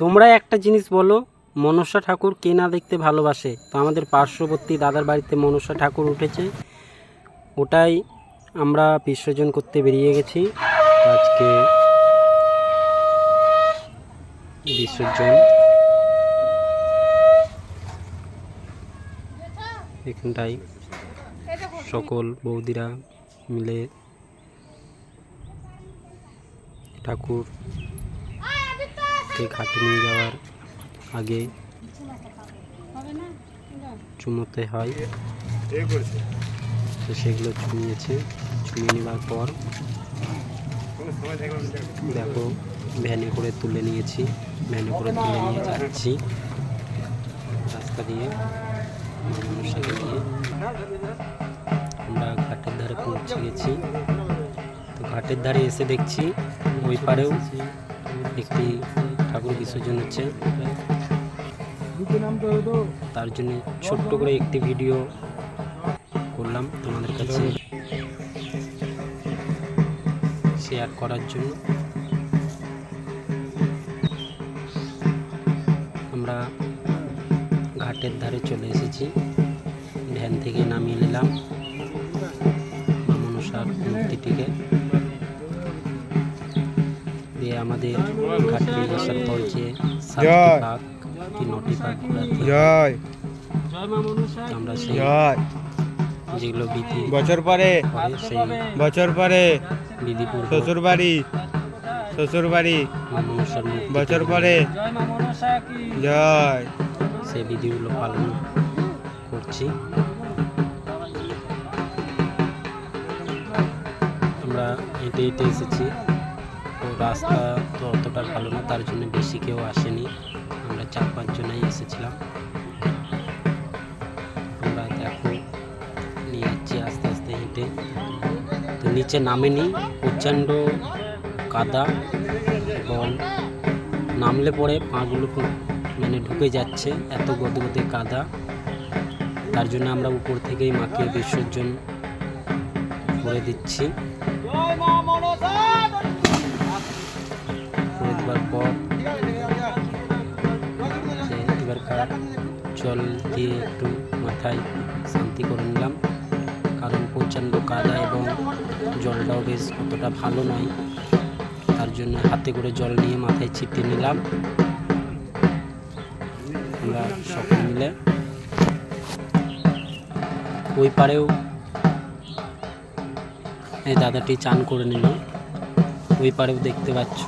তোমরা একটা জিনিস বলো, মনসা ঠাকুর কে না দেখতে ভালোবাসে? তো আমাদের পার্শ্ববর্তী দাদার বাড়িতে মনসা ঠাকুর উঠেছে, ওটাই আমরা বিসর্জন করতে বেরিয়ে গেছি। আজকে বিসর্জন এখানটাই সকল বৌদিরা মিলে ঠাকুরকে ঘাটে নিয়ে যাওয়ার আগে চুমোতে হয়, তো সেগুলো চুমিয়ে নেওয়ার পর দেখো ভ্যানে করে তুলে নিয়ে যাচ্ছি রাস্তা দিয়ে। মনসাকে নিয়ে আমরা ঘাটের ধারে পৌঁছে গেছি। তো ঘাটের ধারে এসে দেখছি ওই পারেও একটি ঠাকুর বিসর্জন হচ্ছে। তার জন্য ছোট্ট করে একটি ভিডিও করলাম তোমাদের কাছে শেয়ার করার জন্য। আমরা ঘাটের ধারে চলে এসেছি, ভ্যান থেকে নামিয়ে নিলাম মনসার মূর্তিটিকে। দিয়ে আমাদের ঘাটে আসার পর যে 7টি পাক কি 9টি পাক ঘোরাতে আমরা সেই যেগুলো বিধি বছর পরে বিধিপুর শ্বশুর বাড়ি মনসার বছর পরে জয় সেই বিধিগুলো পালন করছি। আমরা হেঁটে এসেছি, তো রাস্তা তো অতটা ভালো না, তার জন্য বেশি কেউ আসেনি, আমরা 4-5 জনাই এসেছিলাম। আমরা দেখো নিয়ে যাচ্ছি আস্তে আস্তে হেঁটে। তো নিচে নামেনি, প্রচণ্ড কাদা এবং নামলে পরে পাগুলো মানে ঢুকে যাচ্ছে, এত গদগদে কাদা। তার জন্য আমরা উপর থেকেই মাকে বিসর্জন করে দিচ্ছি। করে দেওয়ার পর এবারকার জল দিয়ে একটু মাথায় শান্তি করে নিলাম, কারণ প্রচণ্ড কাদা এবং জলটাও বেশ অতটা ভালো নয়। তার জন্য হাতে করে জল নিয়ে মাথায় ছিটিয়ে নিলাম আমরা সকল মিলে। ওই পারেও এই দাদাটি চান করে নিল, ওই পারেও দেখতে পাচ্ছ,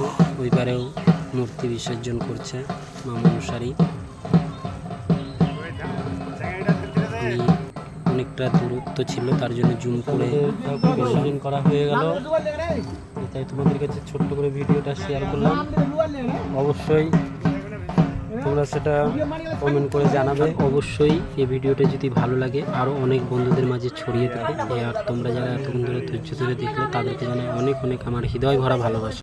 ওই পারেও মূর্তি বিসর্জন করছে মা মনসারই। অনেকটা দূরত্ব ছিল, তার জন্য জুম করে বিসর্জন করা হয়ে গেল। তাই তোমাদের কাছে ছোট্ট করে ভিডিওটা শেয়ার করলাম। অবশ্যই তোমরা সেটা কমেন্ট করে জানাবে। অবশ্যই এই ভিডিওটা যদি ভালো লাগে আরও অনেক বন্ধুদের মাঝে ছড়িয়ে দেবে। আর তোমরা যারা এতক্ষণ ধরে ধৈর্য ধরে দেখলে তাদেরকে জানাই অনেক অনেক আমার হৃদয় ভরা ভালোবাসা।